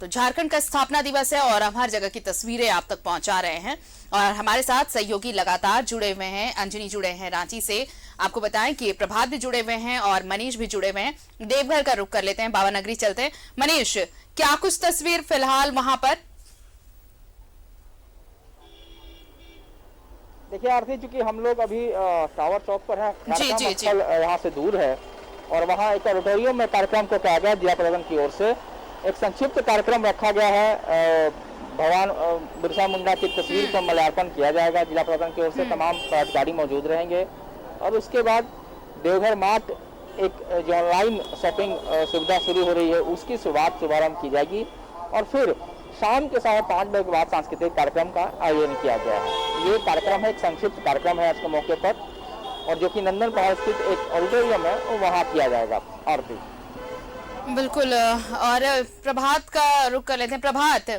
तो झारखंड का स्थापना दिवस है और हम हर जगह की तस्वीरें आप तक पहुंचा रहे हैं और हमारे साथ सहयोगी लगातार जुड़े हुए हैं। अंजनी जुड़े हैं रांची से। आपको बताएं कि प्रभात भी जुड़े हुए हैं और मनीष भी जुड़े हुए हैं। देवघर का रुख कर लेते हैं, बाबा नगरी चलते हैं। मनीष, क्या कुछ तस्वीर फिलहाल वहां पर? देखिए आरती, चूंकि हम लोग अभी टावर चौक पर हैं, जी। यहाँ से दूर है और वहाँ एक ऑडिटोरियम में कार्यक्रम को किया गया जिला प्रशासन की ओर से। एक संक्षिप्त कार्यक्रम रखा गया है। भगवान बिरसा मुंडा की तस्वीर पर माल्यार्पण किया जाएगा जिला प्रशासन की ओर से। तमाम पदाधिकारी मौजूद रहेंगे और उसके बाद देवघर मार्ट एक जो ऑनलाइन शॉपिंग सुविधा शुरू हो रही है उसकी शुभारंभ की जाएगी और फिर शाम के 5:30 बजे के बाद सांस्कृतिक कार्यक्रम का आयोजन किया गया है। ये कार्यक्रम है, एक संक्षिप्त कार्यक्रम है आज के मौके पर और जो कि नंदन पहाड़ स्थित एक ऑडिटोरियम है वो वहाँ किया जाएगा। आरती, बिल्कुल। और प्रभात का रुख कर लेते हैं। प्रभात,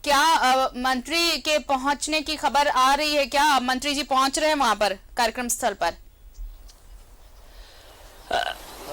क्या मंत्री के पहुंचने की खबर आ रही है? क्या मंत्री जी पहुंच रहे हैं वहां पर कार्यक्रम स्थल पर?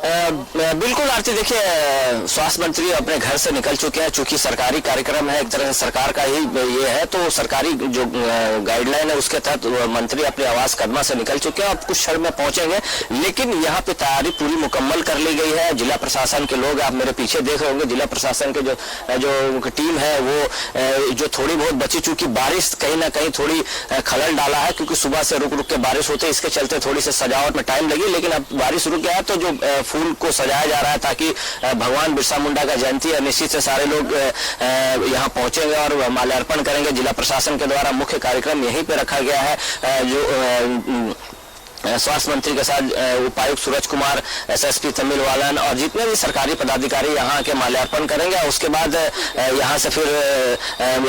बिल्कुल आरती, देखिए स्वास्थ्य मंत्री अपने घर से निकल चुके हैं। चूंकि सरकारी कार्यक्रम है, एक तरह से सरकार का ही ये है, तो सरकारी जो गाइडलाइन है उसके तहत मंत्री अपने आवास कदमा से निकल चुके हैं। अब कुछ क्षण में पहुंचेंगे, लेकिन यहाँ पे तैयारी पूरी मुकम्मल कर ली गई है। जिला प्रशासन के लोग, आप मेरे पीछे देख रहे होंगे, जिला प्रशासन के जो टीम है वो जो थोड़ी बहुत बची, चूंकि बारिश कहीं ना कहीं थोड़ी खलल डाला है, क्योंकि सुबह से रुक रुक के बारिश होते, इसके चलते थोड़ी सी सजावट में टाइम लगी, लेकिन अब बारिश रुक गया है तो जो फूल को सजाया जा रहा है ताकि भगवान बिरसा मुंडा का जयंती है। निश्चित से सारे लोग यहाँ पहुंचेंगे और माल्यार्पण करेंगे। जिला प्रशासन के द्वारा मुख्य कार्यक्रम यहीं पे रखा गया है। जो स्वास्थ्य मंत्री के साथ उपायुक्त सूरज कुमार, एसएसपी तमिलवालन और जितने भी सरकारी पदाधिकारी यहाँ के माल्यार्पण करेंगे। उसके बाद यहाँ से फिर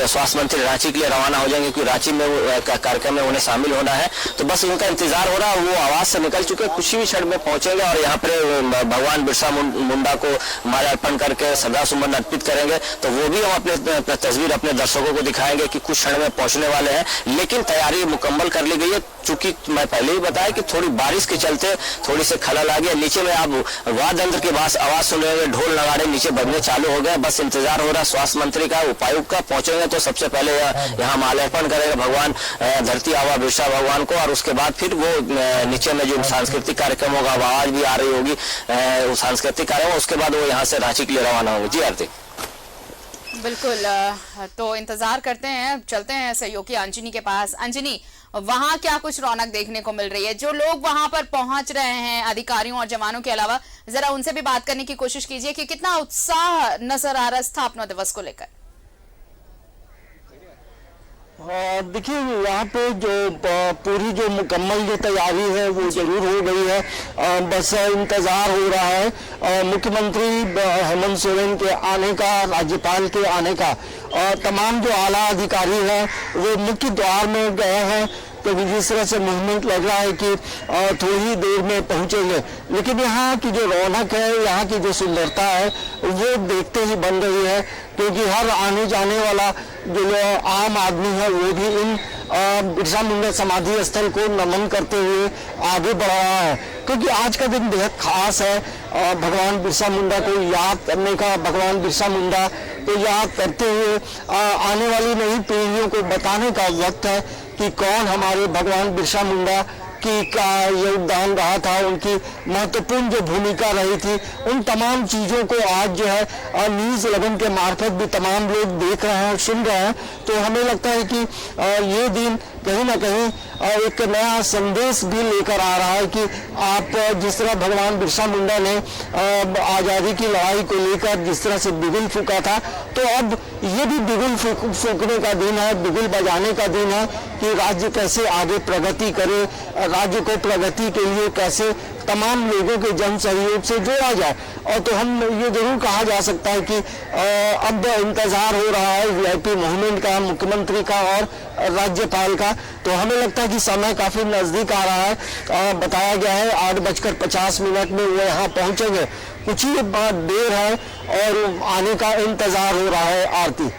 स्वास्थ्य मंत्री रांची के लिए रवाना हो जाएंगे, क्योंकि रांची में कार्यक्रम में उन्हें शामिल होना है। तो बस उनका इंतजार हो रहा है। वो आवास से निकल चुके, कुछ ही क्षण में पहुंचेंगे और यहाँ पर भगवान बिरसा मुंडा को माल्यार्पण करके श्रद्धासुमन अर्पित करेंगे। तो वो भी हम अपने तस्वीर अपने दर्शकों को दिखाएंगे कि कुछ क्षण में पहुंचने वाले हैं, लेकिन तैयारी मुकम्मल कर ली गई है। चूंकि मैं पहले ही बताया कि थोड़ी बारिश के चलते थोड़ी से खलल आ गया। नीचे में आप वाद्य यंत्र की आवाज सुन रहे होंगे, ढोल नगाड़े नीचे बजने चालू हो गए। बस इंतजार हो रहा है स्वास्थ्य मंत्री का, उपायुक्त का। पहुंचेंगे तो सबसे पहले यहाँ माल्यार्पण करेगा भगवान धरती आवा बिरसा भगवान को और उसके बाद फिर वो नीचे में जो सांस्कृतिक कार्यक्रम होगा, आवाज भी आ रही होगी सांस्कृतिक कार्यक्रम, उसके बाद वो यहाँ से रांची के लिए रवाना होंगे। जी आरती, बिल्कुल। तो इंतजार करते हैं, चलते हैं सहयोगी अंजनी के पास। अंजनी, वहां क्या कुछ रौनक देखने को मिल रही है? जो लोग वहां पर पहुंच रहे हैं अधिकारियों और जवानों के अलावा, जरा उनसे भी बात करने की कोशिश कीजिए कि कितना उत्साह नजर आ रहा है स्थापना दिवस को लेकर। देखिए यहाँ पे जो पूरी जो मुकम्मल जो तैयारी है वो जरूर हो गई है। बस इंतजार हो रहा है मुख्यमंत्री हेमंत सोरेन के आने का, राज्यपाल के आने का। तमाम जो आला अधिकारी हैं वो मुख्य द्वार में गए हैं, क्योंकि जिस तरह से मूवमेंट लग रहा है कि थोड़ी देर में पहुंचेंगे, लेकिन यहाँ की जो रौनक है, यहाँ की जो सुंदरता है वो देखते ही बन रही है। क्योंकि हर आने जाने वाला जो आम आदमी है वो भी इन बिरसा मुंडा समाधि स्थल को नमन करते हुए आगे बढ़ रहा है, क्योंकि आज का दिन बेहद खास है। भगवान बिरसा मुंडा को याद करने का, भगवान बिरसा मुंडा को याद करते हुए आने वाली नई पीढ़ियों को बताने का वक्त है कि कौन हमारे भगवान बिरसा मुंडा की का योगदान रहा था, उनकी महत्वपूर्ण जो भूमिका रही थी। उन तमाम चीज़ों को आज जो है न्यूज़ 11 के मार्फत भी तमाम लोग देख रहे हैं, सुन रहे हैं। तो हमें लगता है कि ये दिन कहीं ना कहीं एक नया संदेश भी लेकर आ रहा है कि आप जिस तरह भगवान बिरसा मुंडा ने आज़ादी की लड़ाई को लेकर जिस तरह से बिगुल फूका था, तो अब ये भी बिगुल फूकने का दिन है, बिगुल बजाने का दिन है कि राज्य कैसे आगे प्रगति करे, राज्य को प्रगति के लिए कैसे तमाम लोगों के जन सहयोग से जोड़ा जाए। और तो हम ये जरूर कहा जा सकता है कि अब इंतजार हो रहा है वीआईपी मूवमेंट का, मुख्यमंत्री का और राज्यपाल का। तो हमें लगता है कि समय काफी नजदीक आ रहा है। बताया गया है 8:50 में वो यहाँ पहुंचेंगे। कुछ ही देर है और आने का इंतजार हो रहा है। आरती,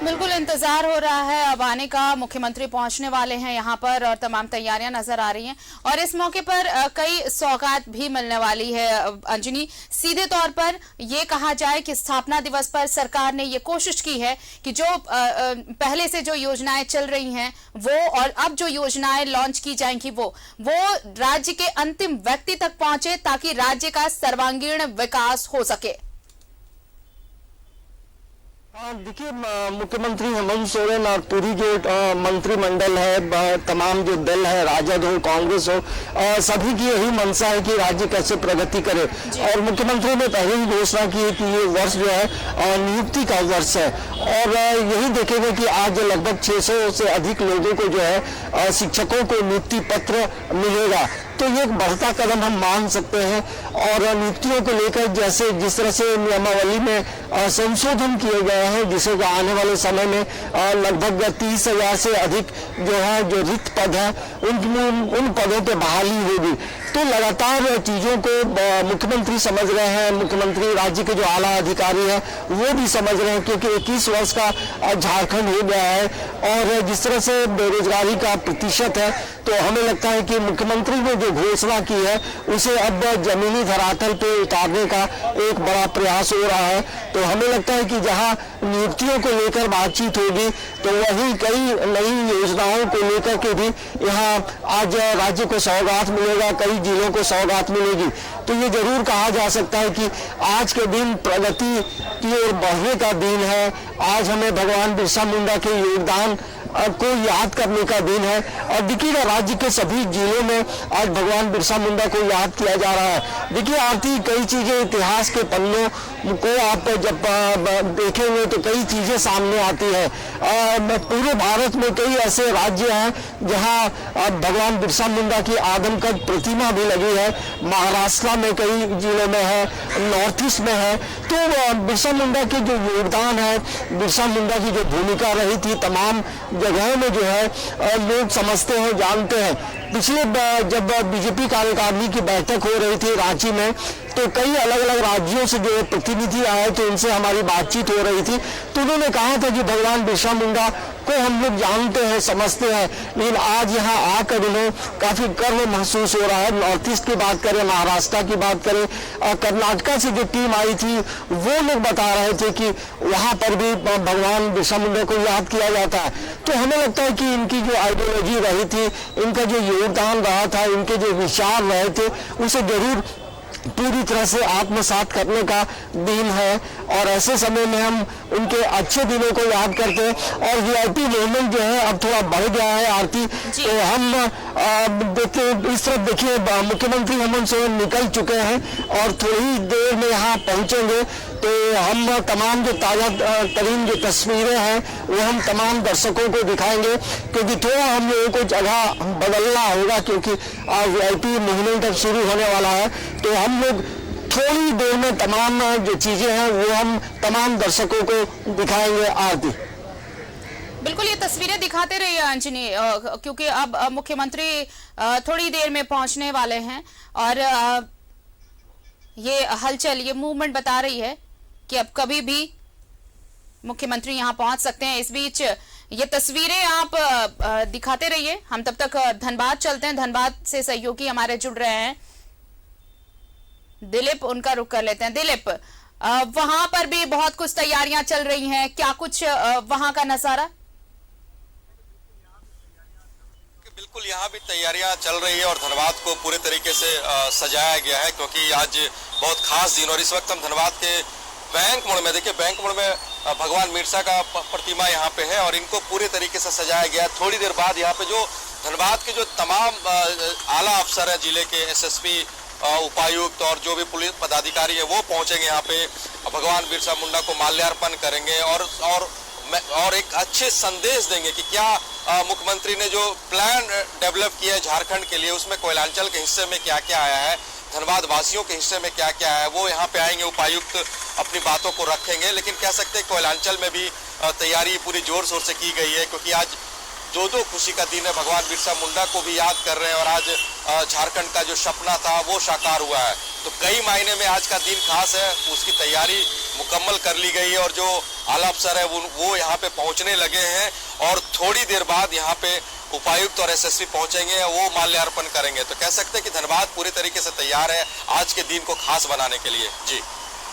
बिल्कुल इंतजार हो रहा है अब आने का। मुख्यमंत्री पहुंचने वाले हैं यहाँ पर और तमाम तैयारियां नजर आ रही हैं और इस मौके पर कई सौगात भी मिलने वाली है। अंजनी, सीधे तौर पर ये कहा जाए कि स्थापना दिवस पर सरकार ने ये कोशिश की है कि जो पहले से जो योजनाएं चल रही हैं वो और अब जो योजनाएं लॉन्च की जाएंगी वो राज्य के अंतिम व्यक्ति तक पहुंचे ताकि राज्य का सर्वांगीण विकास हो सके। देखिए, मुख्यमंत्री हेमंत सोरेन और पूरी जो मंत्रिमंडल है, तमाम जो दल है, राजद हो, कांग्रेस हो, सभी की यही मंशा है कि राज्य कैसे प्रगति करे। और मुख्यमंत्री ने पहले ही घोषणा की कि ये वर्ष जो है नियुक्ति का वर्ष है और यही देखेंगे कि आज लगभग 600 से अधिक लोगों को जो है शिक्षकों को नियुक्ति पत्र मिलेगा। तो ये एक बढ़ता कदम हम मान सकते हैं और नियुक्तियों को लेकर जिस तरह से नियमावली में संशोधन किए गए हैं, जिससे आने वाले समय में लगभग 30,000 से अधिक जो रिक्त पद है उन पदों पे बहाली होगी। तो लगातार चीजों को मुख्यमंत्री समझ रहे हैं, मुख्यमंत्री राज्य के जो आला अधिकारी हैं वो भी समझ रहे हैं, क्योंकि 21 वर्ष का झारखंड हो गया है और जिस तरह से बेरोजगारी का प्रतिशत है, तो हमें लगता है कि मुख्यमंत्री ने जो घोषणा की है उसे अब जमीनी धरातल पे उतारने का एक बड़ा प्रयास हो रहा है। तो हमें लगता है कि जहां नियुक्तियों को लेकर बातचीत होगी तो वहीं कई नई योजनाओं को लेकर के भी यहाँ आज राज्य को सौगात मिलेगा, कई जिलों को सौगात मिलेगी। तो ये जरूर कहा जा सकता है कि आज के दिन प्रगति की ओर बढ़ने का दिन है। आज हमें भगवान बिरसा मुंडा के योगदान को याद करने का दिन है और देखिएगा राज्य के सभी जिलों में आज भगवान बिरसा मुंडा को याद किया जा रहा है। देखिए आरती, कई चीजें इतिहास के पन्नों को आप जब देखेंगे तो कई चीजें सामने आती है। पूरे भारत में कई ऐसे राज्य हैं जहां भगवान बिरसा मुंडा की आदमकद प्रतिमा भी लगी है। महाराष्ट्र में कई जिलों में है, नॉर्थ ईस्ट में है। तो बिरसा मुंडा के जो योगदान है, बिरसा मुंडा की जो भूमिका रही थी, तमाम जगहों में जो है लोग समझते हैं, जानते हैं। पिछले जब बीजेपी कार्यकारिणी की बैठक हो रही थी रांची में, तो कई अलग अलग राज्यों से जो प्रतिनिधि आए थे उनसे हमारी बातचीत हो रही थी, तो उन्होंने कहा था कि भगवान बिरसा मुंडा को हम लोग जानते हैं, समझते हैं, लेकिन आज यहाँ आकर उन्हें काफी गर्व महसूस हो रहा है। नॉर्थ ईस्ट की बात करें, महाराष्ट्र की बात करें, कर्नाटका से जो टीम आई थी वो लोग बता रहे थे कि वहां पर भी भगवान बिरसा मुंडा को याद किया जाता है। तो हमें लगता है कि इनकी जो आइडियोलॉजी रही थी, इनका जो योगदान रहा था, इनके जो विचार रहे थे, उसे जरूर पूरी तरह से आत्मसात करने का दिन है और ऐसे समय में हम उनके अच्छे दिनों को याद करते हैं। और वीआईपी मूवमेंट जो है अब थोड़ा बढ़ गया है आरती, तो हम देखते इस तरफ देखिए मुख्यमंत्री हेमंत सोरेन निकल चुके हैं और थोड़ी देर में यहाँ पहुंचेंगे। तो हम तमाम जो ताजा तरीन जो तस्वीरें हैं वो हम तमाम दर्शकों को दिखाएंगे, क्योंकि थोड़ा हम लोगों को जगह बदलना होगा, क्योंकि वीआईपी मूवमेंट अब शुरू होने वाला है। तो हम लोग थोड़ी देर में तमाम जो चीजें हैं वो हम तमाम दर्शकों को दिखाएंगे। आरती, बिल्कुल ये तस्वीरें दिखाते रहिए अंजनी, क्योंकि अब मुख्यमंत्री थोड़ी देर में पहुंचने वाले हैं और ये हलचल, ये मूवमेंट बता रही है कि अब कभी भी मुख्यमंत्री यहां पहुंच सकते हैं। इस बीच ये तस्वीरें आप दिखाते रहिए, हम तब तक धनबाद चलते हैं। धनबाद से सहयोगी हमारे जुड़ रहे हैं, दिलीप, उनका रुख कर लेते हैं। दिलीप, वहां पर भी बहुत कुछ तैयारियां चल रही हैं, क्या कुछ वहां का नजारा? बिल्कुल, यहाँ भी तैयारियां चल रही है और धनबाद को पूरे तरीके से सजाया गया है, क्योंकि आज बहुत खास दिन। और इस वक्त हम धनबाद के बैंक मोड़ में, देखिए बैंक मोड़ में भगवान बिरसा का प्रतिमा यहाँ पे है और इनको पूरे तरीके से सजाया गया है। थोड़ी देर बाद यहाँ पे जो धनबाद के जो तमाम आला अफसर है, जिले के एसएसपी, उपायुक्त और जो भी पुलिस पदाधिकारी है वो पहुंचेंगे यहाँ पे, भगवान बिरसा मुंडा को माल्यार्पण करेंगे और एक अच्छे संदेश देंगे कि क्या मुख्यमंत्री ने जो प्लान डेवलप किया है झारखंड के लिए, उसमें कोयलांचल के हिस्से में क्या क्या आया है, धनबाद वासियों के हिस्से में क्या क्या है, वो यहाँ पे आएंगे। उपायुक्त अपनी बातों को रखेंगे, लेकिन कह सकते हैं कोयलांचल में भी तैयारी पूरी जोर शोर से की गई है, क्योंकि आज दो खुशी का दिन है। भगवान बिरसा मुंडा को भी याद कर रहे हैं और आज झारखंड का जो सपना था वो साकार हुआ है। तो कई मायने में आज का दिन खास है, उसकी तैयारी मुकम्मल कर ली गई है और जो आला अफसर है वो यहाँ पे पहुंचने लगे हैं और थोड़ी देर बाद यहाँ पे उपायुक्त और एसएसपी पहुंचेंगे, वो माल्यार्पण करेंगे। तो कह सकते हैं कि धनबाद पूरी तरीके से तैयार है आज के दिन को खास बनाने के लिए। जी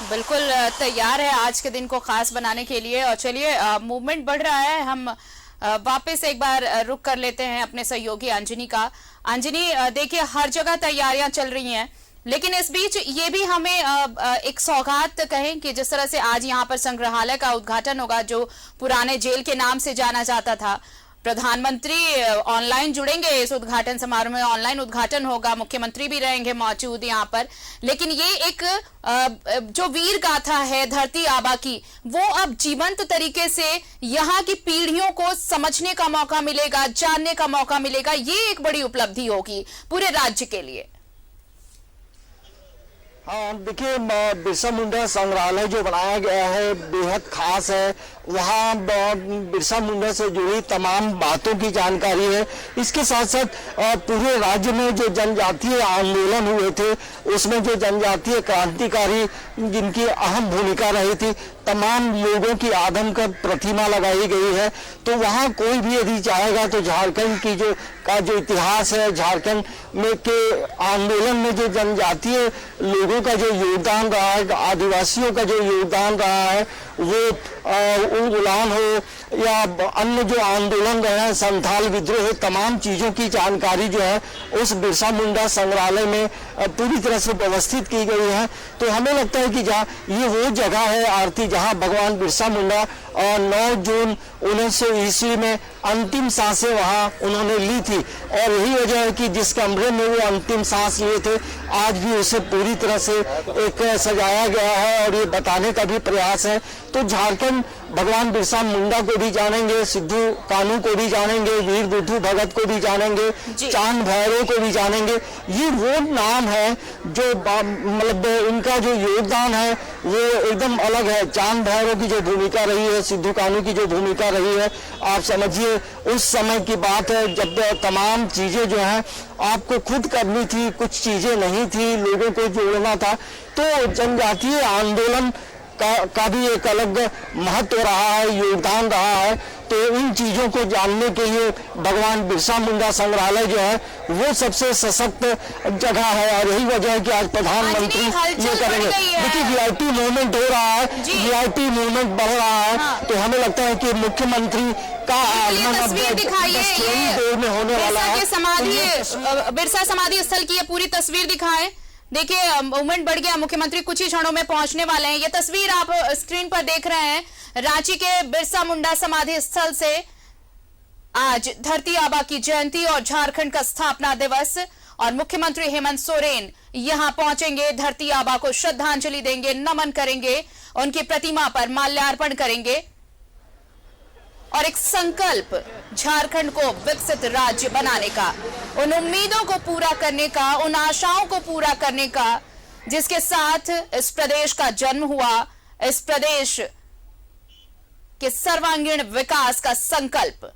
बिल्कुल तैयार है आज के दिन को खास बनाने के लिए। और चलिए मूवमेंट बढ़ रहा है, हम वापस एक बार रुक कर लेते हैं अपने सहयोगी अंजनी का। अंजनी देखिए हर जगह तैयारियां चल रही हैं, लेकिन इस बीच ये भी हमें एक सौगात कहें कि जिस तरह से आज यहाँ पर संग्रहालय का उद्घाटन होगा जो पुराने जेल के नाम से जाना जाता था, प्रधानमंत्री ऑनलाइन जुड़ेंगे इस उद्घाटन समारोह में, ऑनलाइन उद्घाटन होगा, मुख्यमंत्री भी रहेंगे मौजूद यहाँ पर। लेकिन ये एक जो वीर गाथा है धरती आबा की, वो अब जीवंत तरीके से यहाँ की पीढ़ियों को समझने का मौका मिलेगा, जानने का मौका मिलेगा। ये एक बड़ी उपलब्धि होगी पूरे राज्य के लिए। हाँ देखिए, बिरसा मुंडा संग्रहालय जो बनाया गया है बेहद खास है। वहाँ बिरसा मुंडा से जुड़ी तमाम बातों की जानकारी है। इसके साथ साथ पूरे राज्य में जो जनजातीय आंदोलन हुए थे उसमें जो जनजातीय क्रांतिकारी जिनकी अहम भूमिका रही थी, तमाम लोगों की आदमकद प्रतिमा लगाई गई है। तो वहाँ कोई भी यदि चाहेगा तो झारखंड की जो इतिहास है, झारखंड में के आंदोलन में जो जनजातीय लोगों का जो योगदान रहा है, आदिवासियों का जो योगदान रहा है, वो गुलाम हो या अन्य जो आंदोलन रहे हैं, संथाल विद्रोह, तमाम चीजों की जानकारी जो है उस बिरसा मुंडा संग्रहालय में पूरी तरह से व्यवस्थित की गई है। तो हमें लगता है कि जहाँ ये वो जगह है आरती जहाँ भगवान बिरसा मुंडा 9 जून 1900 ईस्वी में अंतिम सांसें वहाँ उन्होंने ली थी। और यही वजह है कि जिस कमरे में वो अंतिम सांस लिए थे आज भी उसे पूरी तरह से एक सजाया गया है और ये बताने का भी प्रयास है। तो झारखंड भगवान बिरसा मुंडा को भी जानेंगे, सिद्धू कानू को भी जानेंगे, वीर बुद्धू भगत को भी जानेंगे, चांद भैरव को भी जानेंगे। ये वो नाम है जो मतलब इनका जो योगदान है वो एकदम अलग है। चांद भैरव की जो भूमिका रही है, सिद्धू कानू की जो भूमिका रही है, आप समझिए उस समय की बात है जब तमाम चीजें जो हैं आपको खुद करनी थी, कुछ चीजें नहीं थी, लोगों को जोड़ना था। तो जनजातीय आंदोलन का भी एक अलग महत्व रहा है, योगदान रहा है। तो इन चीजों को जानने के लिए भगवान बिरसा मुंडा संग्रहालय जो है वो सबसे सशक्त जगह है। और यही वजह है कि आज प्रधानमंत्री ये करेंगे। देखिए वीआईपी मूवमेंट हो रहा है, वीआईपी मूवमेंट बढ़ रहा है। हाँ। तो हमें लगता है कि मुख्यमंत्री का आगमन तस्वीर दिखाइए, देर में होने वाला है। बिरसा समाधि स्थल की ये पूरी तस्वीर दिखाएं। देखिए मूवमेंट बढ़ गया, मुख्यमंत्री कुछ ही क्षणों में पहुंचने वाले हैं। ये तस्वीर आप स्क्रीन पर देख रहे हैं रांची के बिरसा मुंडा समाधि स्थल से। आज धरती आबा की जयंती और झारखंड का स्थापना दिवस, और मुख्यमंत्री हेमंत सोरेन यहां पहुंचेंगे, धरती आबा को श्रद्धांजलि देंगे, नमन करेंगे, उनकी प्रतिमा पर माल्यार्पण करेंगे और एक संकल्प झारखंड को विकसित राज्य बनाने का, उन उम्मीदों को पूरा करने का, उन आशाओं को पूरा करने का जिसके साथ इस प्रदेश का जन्म हुआ, इस प्रदेश के सर्वांगीण विकास का संकल्प।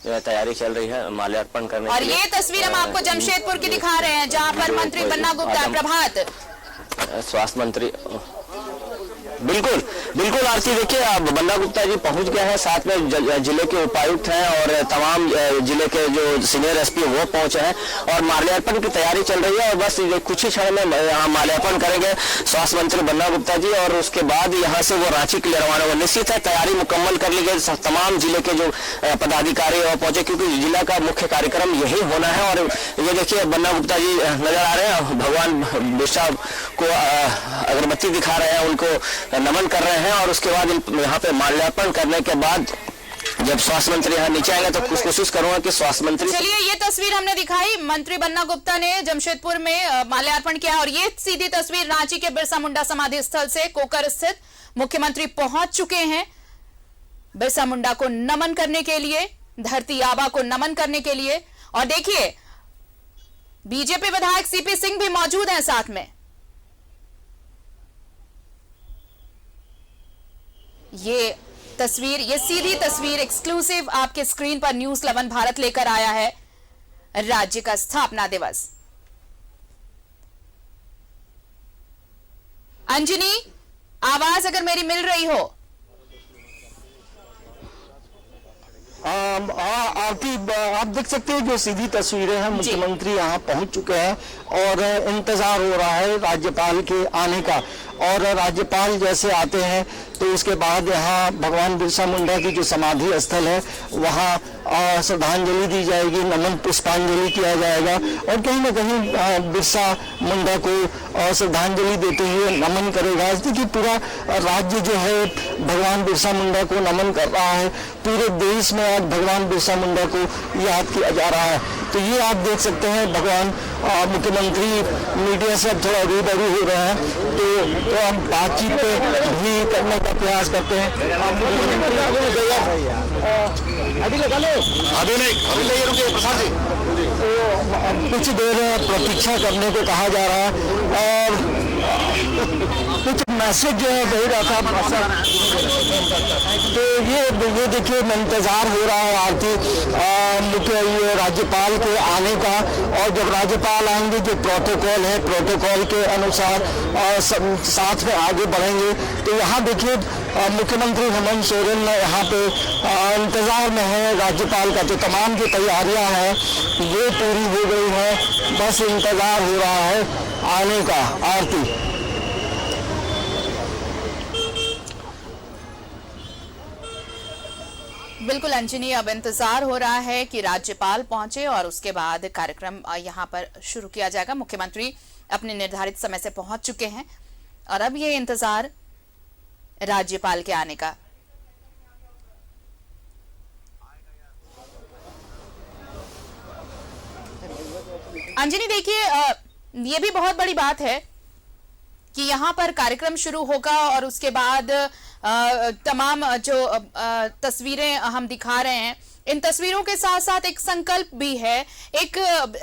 तैयारी चल रही है माल्यार्पण करने और ये तस्वीर हम आपको जमशेदपुर की दिखा रहे हैं जहां पर मंत्री बन्ना गुप्ता, प्रभात स्वास्थ्य मंत्री, बिल्कुल बिल्कुल आरती, देखिए अब बन्ना गुप्ता जी पहुंच गए हैं, साथ में जिले के उपायुक्त हैं और तमाम जिले के जो सीनियर एसपी वो पहुंचे हैं और माल्यार्पण की तैयारी चल रही है। और बस कुछ ही क्षण में यहाँ माल्यार्पण करेंगे स्वास्थ्य मंत्री बन्ना गुप्ता जी और उसके बाद यहाँ से वो रांची के लिए रवाना हुआ। निश्चित है तैयारी मुकम्मल कर ली गई, तमाम जिले के जो पदाधिकारी और पहुंचे क्योंकि जिला का मुख्य कार्यक्रम यही होना है। और ये देखिए बन्ना गुप्ता जी नजर आ रहे हैं, भगवान बिरसा को अगरबत्ती दिखा रहे हैं, उनको नमन कर रहे हैं और उसके बाद यहाँ पे माल्यार्पण करने के बाद जब स्वास्थ्य मंत्री यहाँ नीचे आएंगे तो कुछ कोशिश करूंगा कि स्वास्थ्य मंत्री। चलिए ये तस्वीर हमने दिखाई, मंत्री बन्ना गुप्ता ने जमशेदपुर में माल्यार्पण किया और ये सीधी तस्वीर रांची के बिरसा मुंडा समाधि स्थल से कोकर स्थित मुख्यमंत्री पहुंच चुके हैं बिरसा मुंडा को नमन करने के लिए, धरती आबा को नमन करने के लिए। और देखिए बीजेपी विधायक सीपी सिंह भी मौजूद हैं साथ में। ये तस्वीर, ये सीधी तस्वीर एक्सक्लूसिव आपके स्क्रीन पर न्यूज़ 11 भारत लेकर आया है राज्य का स्थापना दिवस। अंजनी, आवाज अगर मेरी मिल रही हो। आप देख सकते हैं जो सीधी तस्वीरें हैं, मुख्यमंत्री यहाँ पहुंच चुके हैं और इंतजार हो रहा है राज्यपाल के आने का। और राज्यपाल जैसे आते हैं तो उसके बाद यहाँ भगवान बिरसा मुंडा की जो समाधि स्थल है वहाँ श्रद्धांजलि दी जाएगी, नमन पुष्पांजलि किया जाएगा और कहीं ना कहीं बिरसा मुंडा को श्रद्धांजलि देते हुए नमन करेगा। इसलिए पूरा राज्य जो है भगवान बिरसा मुंडा को नमन कर रहा है। पूरे देश में आज भगवान बिरसा मुंडा को याद किया जा रहा है। तो ये आप देख सकते हैं भगवान मुख्यमंत्री मीडिया से अब थोड़ा रूबरू हो रहे हैं तो हम बातचीत भी करने का प्रयास करते हैं। कुछ देर प्रतीक्षा करने को कहा जा रहा है और कुछ मैसेज जो है दे रहा था। तो ये देखिए इंतजार हो रहा है आरती मुख्य राज्यपाल के आने का। और जब राज्यपाल आएंगे जो प्रोटोकॉल है, प्रोटोकॉल के अनुसार साथ में आगे बढ़ेंगे। तो यहाँ देखिए मुख्यमंत्री हेमंत सोरेन यहाँ पे इंतजार में है राज्यपाल का। जो तमाम जो तैयारियां हैं ये पूरी हो गई है, बस इंतजार हो रहा है आने का। आरती बिल्कुल अंजनी, अब इंतजार हो रहा है कि राज्यपाल पहुंचे और उसके बाद कार्यक्रम यहां पर शुरू किया जाएगा। मुख्यमंत्री अपने निर्धारित समय से पहुंच चुके हैं और अब ये इंतजार राज्यपाल के आने का। अंजनी देखिए, ये भी बहुत बड़ी बात है कि यहाँ पर कार्यक्रम शुरू होगा और उसके बाद तमाम जो तस्वीरें हम दिखा रहे हैं, इन तस्वीरों के साथ साथ एक संकल्प भी है, एक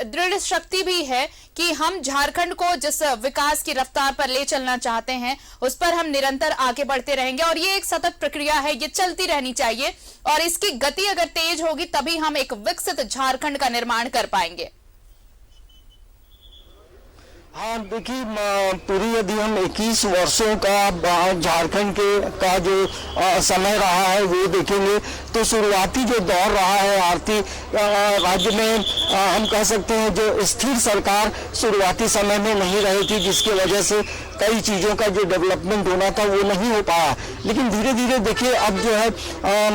दृढ़ शक्ति भी है कि हम झारखंड को जिस विकास की रफ्तार पर ले चलना चाहते हैं उस पर हम निरंतर आगे बढ़ते रहेंगे और ये एक सतत प्रक्रिया है, ये चलती रहनी चाहिए और इसकी गति अगर तेज होगी तभी हम एक विकसित झारखंड का निर्माण कर पाएंगे। हाँ देखिए, पूरी यदि हम 21 वर्षों का झारखंड का जो समय रहा है वो देखेंगे तो शुरुआती जो दौर रहा है आरती राज्य में हम कह सकते हैं जो स्थिर सरकार शुरुआती समय में नहीं रही थी, जिसकी वजह से कई चीज़ों का जो डेवलपमेंट होना था वो नहीं हो पाया। लेकिन धीरे धीरे देखिए अब जो है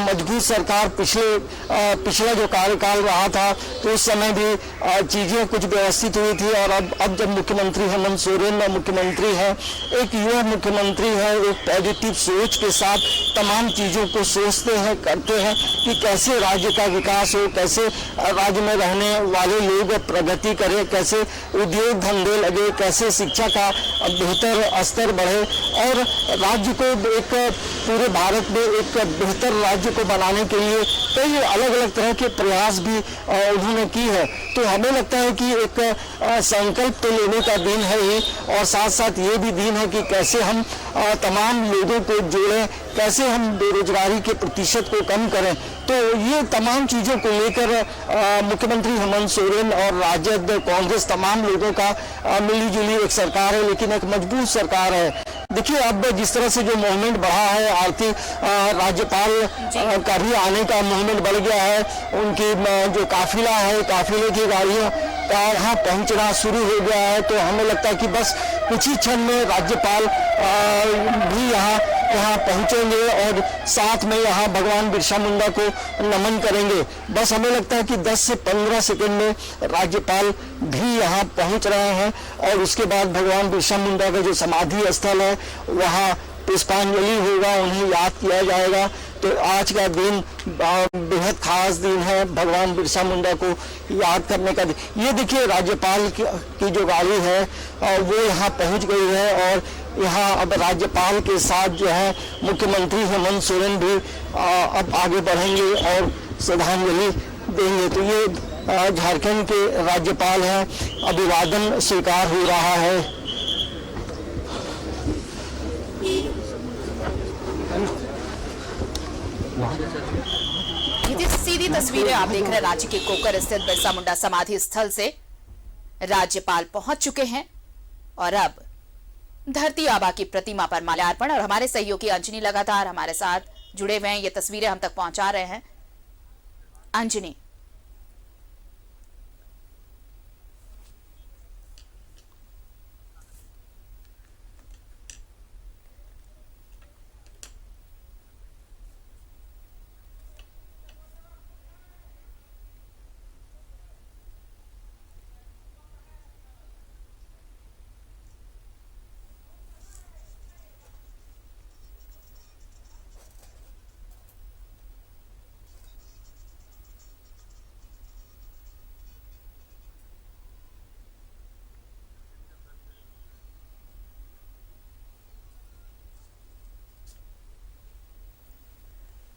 मजबूत सरकार पिछला जो कार्यकाल रहा था तो उस समय भी चीज़ें कुछ व्यवस्थित हुई थी। और अब जब मुख्यमंत्री हेमंत सोरेन मुख्यमंत्री हैं, एक युवा मुख्यमंत्री है, एक पॉजिटिव सोच के साथ तमाम चीज़ों को सोचते हैं, करते हैं कि कैसे राज्य का विकास हो, कैसे राज्य में रहने वाले लोग प्रगति करें, कैसे उद्योग धंधे लगे, कैसे शिक्षा का बेहतर स्तर बढ़े और राज्य को एक पूरे भारत में एक बेहतर राज्य को बनाने के लिए कई अलग अलग तरह के प्रयास भी उन्होंने की है। तो हमें लगता है कि एक संकल्प तो लेने का दिन है ही और साथ साथ ये भी दिन है कि कैसे हम तमाम लोगों को जोड़ें, कैसे हम बेरोजगारी के प्रतिशत को कम करें। तो ये तमाम चीज़ों को लेकर मुख्यमंत्री हेमंत सोरेन और राजद कांग्रेस तमाम लोगों का मिलीजुली एक सरकार है, लेकिन एक मजबूत सरकार है। देखिए अब जिस तरह से जो मूवमेंट बढ़ा है आरती, राज्यपाल का भी आने का मूवमेंट बढ़ गया है, उनकी जो काफिला है, काफिले की गाड़ियों का यहाँ पहुँचना शुरू हो गया है। तो हमें लगता है कि बस कुछ ही क्षण में राज्यपाल भी यहाँ पहुँचेंगे और साथ में यहाँ भगवान बिरसा मुंडा को नमन करेंगे। बस हमें लगता है कि 10 से 15 सेकंड में राज्यपाल भी यहाँ पहुँच रहे हैं और उसके बाद भगवान बिरसा मुंडा का जो समाधि स्थल है वहाँ पुष्पांजलि होगा, उन्हें याद किया जाएगा। तो आज का दिन बेहद खास दिन है, भगवान बिरसा मुंडा को याद करने का दिन। ये देखिए राज्यपाल की जो गाड़ी है वो यहाँ पहुँच गई है और यहाँ अब राज्यपाल के साथ जो है मुख्यमंत्री हेमंत सोरेन भी अब आगे बढ़ेंगे और श्रद्धांजलि देंगे। तो ये झारखंड के राज्यपाल हैं, अभिवादन स्वीकार हो रहा है। ये सीधी तस्वीरें आप देख रहे हैं रांची के कोकर स्थित बिरसा मुंडा समाधि स्थल से। राज्यपाल पहुंच चुके हैं और अब धरती आबा की प्रतिमा पर माल्यार्पण। और हमारे सहयोगी अंजनी लगातार हमारे साथ जुड़े हुए हैं, ये तस्वीरें हम तक पहुंचा रहे हैं। अंजनी,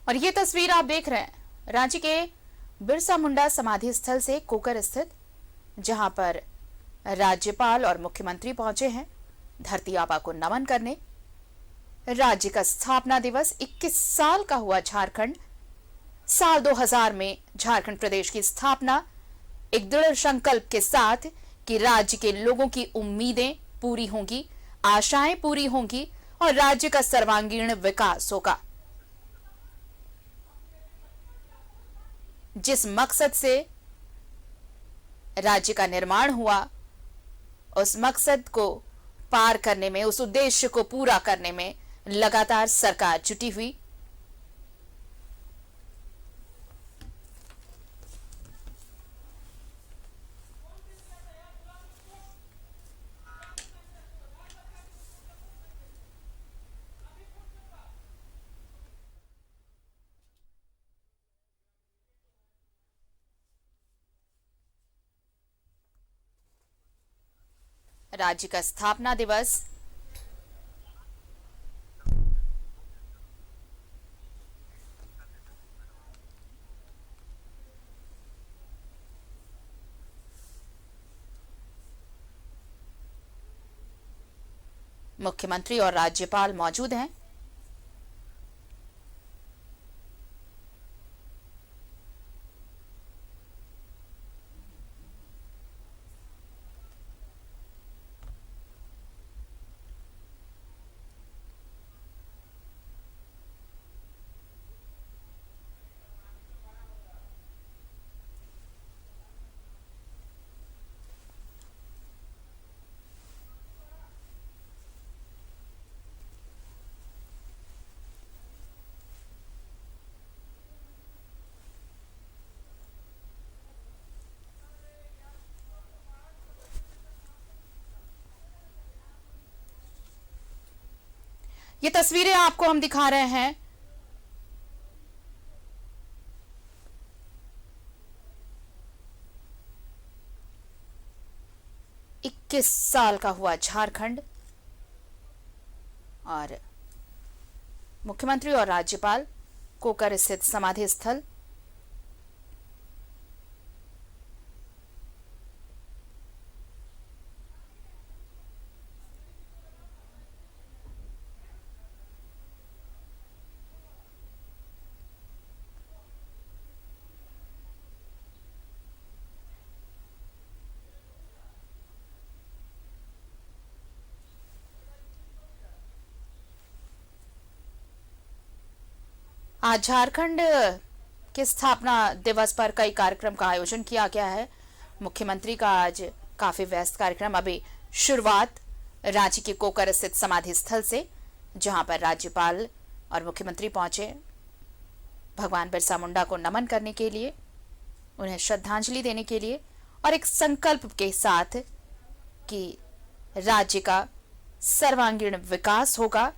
और ये तस्वीर आप देख रहे हैं रांची के बिरसा मुंडा समाधि स्थल से कोकर स्थित, जहां पर राज्यपाल और मुख्यमंत्री पहुंचे हैं धरती आबा को नमन करने। राज्य का स्थापना दिवस 21 साल का हुआ झारखंड। साल 2000 में झारखंड प्रदेश की स्थापना एक दृढ़ संकल्प के साथ कि राज्य के लोगों की उम्मीदें पूरी होंगी, आशाएं पूरी होंगी और राज्य का सर्वांगीण विकास होगा। जिस मकसद से राज्य का निर्माण हुआ, उस मकसद को पार करने में, उस उद्देश्य को पूरा करने में लगातार सरकार जुटी हुई। राज्य का स्थापना दिवस मुख्यमंत्री और राज्यपाल मौजूद हैं। ये तस्वीरें आपको हम दिखा रहे हैं इक्कीस साल का हुआ झारखंड और मुख्यमंत्री और राज्यपाल कोकर स्थित समाधि स्थल। आज झारखंड के स्थापना दिवस पर कई कार्यक्रम का आयोजन किया गया है। मुख्यमंत्री का आज काफी व्यस्त कार्यक्रम। अभी शुरुआत रांची के कोकर स्थित समाधि स्थल से, जहां पर राज्यपाल और मुख्यमंत्री पहुंचे भगवान बिरसा मुंडा को नमन करने के लिए, उन्हें श्रद्धांजलि देने के लिए और एक संकल्प के साथ कि राज्य का सर्वांगीण विकास होगा।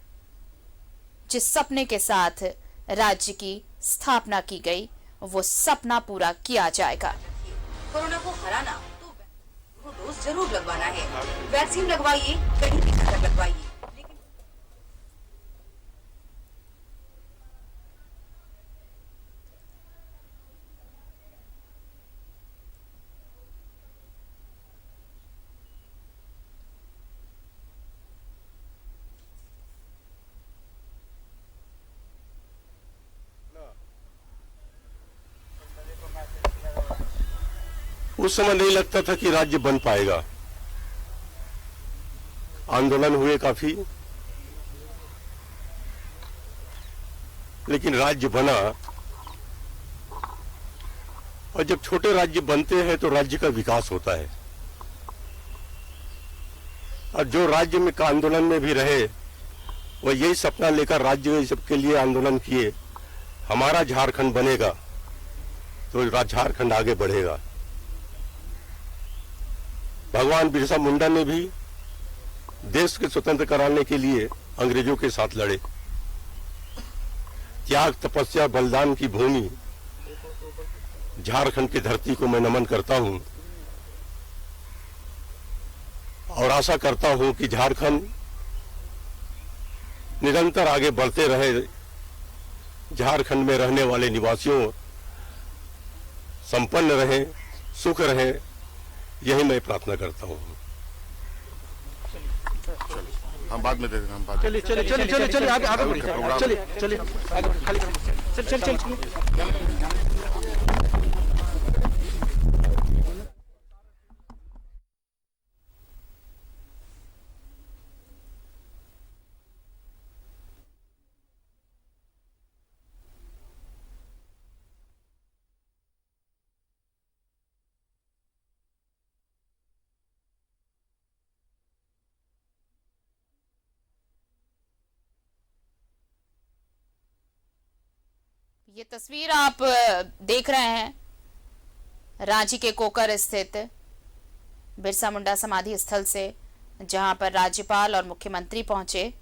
जिस सपने के साथ राज्य की स्थापना की गई, वो सपना पूरा किया जाएगा। कोरोना को हराना तो वो डोज जरूर लगवाना है। वैक्सीन लगवाइए, कहीं भी जाकर लगवाइए। उस समय नहीं लगता था कि राज्य बन पाएगा। आंदोलन हुए काफी, लेकिन राज्य बना। और जब छोटे राज्य बनते हैं तो राज्य का विकास होता है। और जो राज्य में का आंदोलन में भी रहे वह यही सपना लेकर राज्य सबके लिए आंदोलन किए, हमारा झारखंड बनेगा तो झारखंड आगे बढ़ेगा। भगवान बिरसा मुंडा ने भी देश के स्वतंत्र कराने के लिए अंग्रेजों के साथ लड़े। त्याग, तपस्या, बलिदान की भूमि झारखंड की धरती को मैं नमन करता हूं और आशा करता हूं कि झारखंड निरंतर आगे बढ़ते रहे। झारखंड में रहने वाले निवासियों संपन्न रहे, सुख रहे, यही मैं प्रार्थना करता हूं। हम बाद में दे देंगे, हम बाद चलिए चलिए चलिए चलिए चलिए आगे आगे बढ़िए, चलिए चलिए आगे खाली चल चल चल ये तस्वीर आप देख रहे हैं रांची के कोकर स्थित बिरसा मुंडा समाधि स्थल से, जहां पर राज्यपाल और मुख्यमंत्री पहुंचे।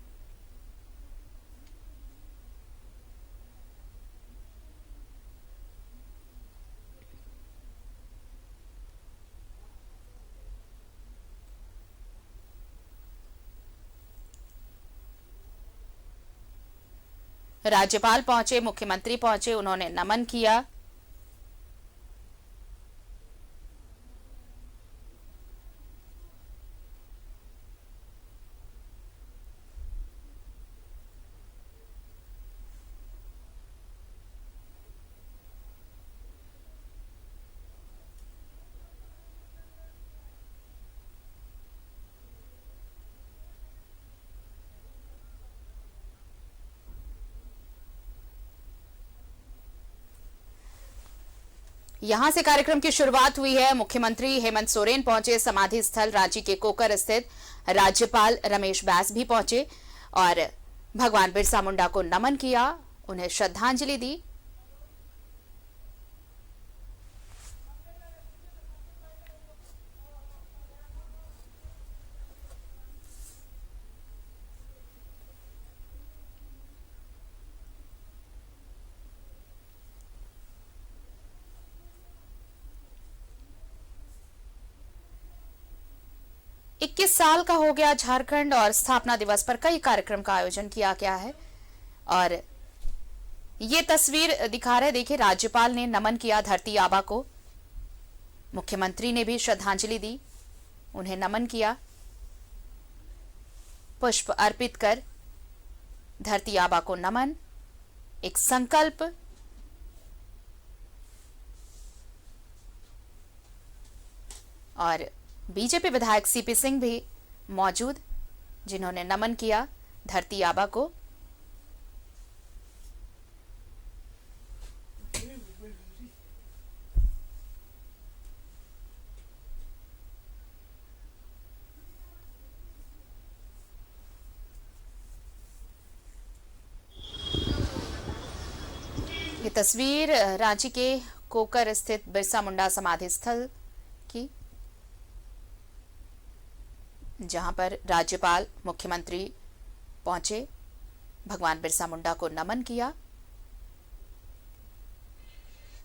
राज्यपाल पहुंचे, मुख्यमंत्री पहुंचे, उन्होंने नमन किया। यहां से कार्यक्रम की शुरुआत हुई है। मुख्यमंत्री हेमंत सोरेन पहुंचे समाधि स्थल रांची के कोकर स्थित, राज्यपाल रमेश बैस भी पहुंचे और भगवान बिरसा मुंडा को नमन किया, उन्हें श्रद्धांजलि दी। साल का हो गया झारखंड और स्थापना दिवस पर कई कार्यक्रम का आयोजन किया गया है और ये तस्वीर दिखा रहे, देखिए राज्यपाल ने नमन किया धरती आबा को, मुख्यमंत्री ने भी श्रद्धांजलि दी, उन्हें नमन किया, पुष्प अर्पित कर धरती आबा को नमन, एक संकल्प। और बीजेपी विधायक सीपी सिंह भी मौजूद, जिन्होंने नमन किया धरती आबा को। ये तस्वीर रांची के कोकर स्थित बिरसा मुंडा समाधि स्थल की, जहां पर राज्यपाल मुख्यमंत्री पहुंचे, भगवान बिरसा मुंडा को नमन किया।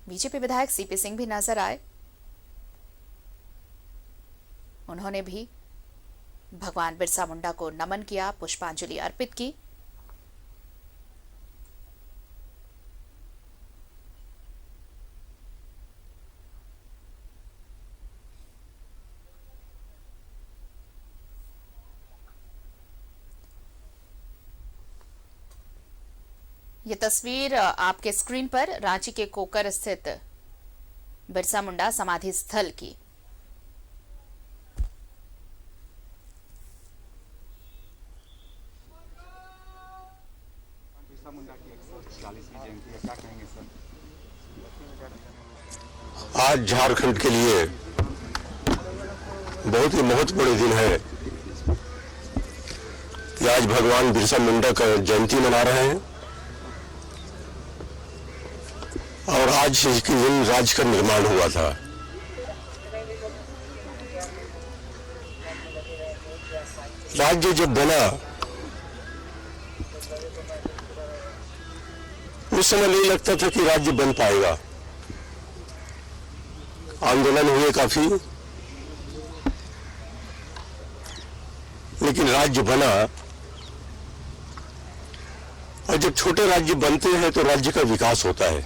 बीजेपी विधायक सीपी सिंह भी नजर आए, उन्होंने भी भगवान बिरसा मुंडा को नमन किया, पुष्पांजलि अर्पित की। ये तस्वीर आपके स्क्रीन पर रांची के कोकर स्थित बिरसा मुंडा समाधि स्थल की। आज झारखंड के लिए बहुत ही महत्वपूर्ण दिन है कि आज भगवान बिरसा मुंडा का जयंती मना रहे हैं और आज के दिन राज्य का निर्माण हुआ था। राज्य जब बना उस समय नहीं लगता था कि राज्य बन पाएगा। आंदोलन हुए काफी, लेकिन राज्य बना। और जब छोटे राज्य बनते हैं तो राज्य का विकास होता है।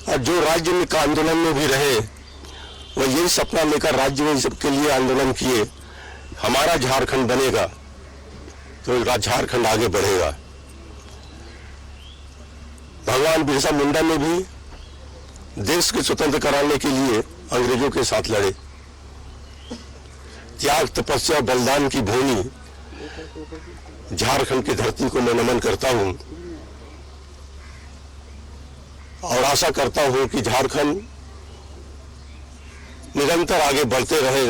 और जो राज्य में का आंदोलन में भी रहे वो यही सपना लेकर राज्य में सबके लिए आंदोलन किए, हमारा झारखंड बनेगा तो झारखंड आगे बढ़ेगा। भगवान बिरसा मुंडा ने भी देश को स्वतंत्र कराने के लिए अंग्रेजों के साथ लड़े। त्याग, तपस्या और बलिदान की भूमि झारखंड की धरती को मैं नमन करता हूं और आशा करता हूं कि झारखंड निरंतर आगे बढ़ते रहे,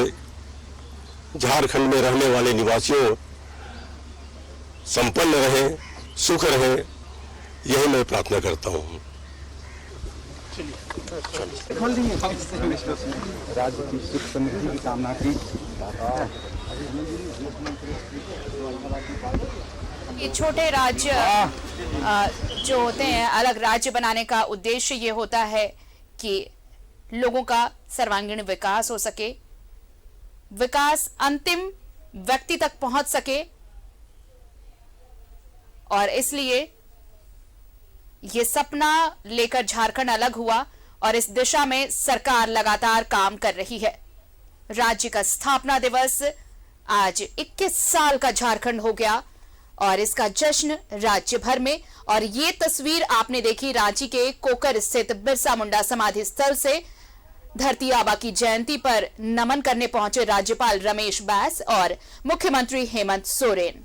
झारखंड में रहने वाले निवासियों संपन्न रहे, सुख रहे, यही मैं प्रार्थना करता हूं। राज्य की सुख समृद्धि की कामना की। ये छोटे राज्य जो होते हैं, अलग राज्य बनाने का उद्देश्य ये होता है कि लोगों का सर्वांगीण विकास हो सके, विकास अंतिम व्यक्ति तक पहुंच सके। और इसलिए ये सपना लेकर झारखंड अलग हुआ और इस दिशा में सरकार लगातार काम कर रही है। राज्य का स्थापना दिवस आज 21 साल का झारखंड हो गया और इसका जश्न राज्य भर में। और ये तस्वीर आपने देखी रांची के कोकर स्थित बिरसा मुंडा समाधि स्थल से धरती आबा की जयंती पर नमन करने पहुंचे राज्यपाल रमेश बैस और मुख्यमंत्री Hemant Soren.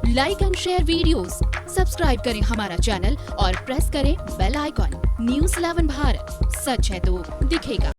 Like and share videos, subscribe करें हमारा चैनल और प्रेस करें बेल आइकॉन। न्यूज़ 11 भारत, सच है तो दिखेगा।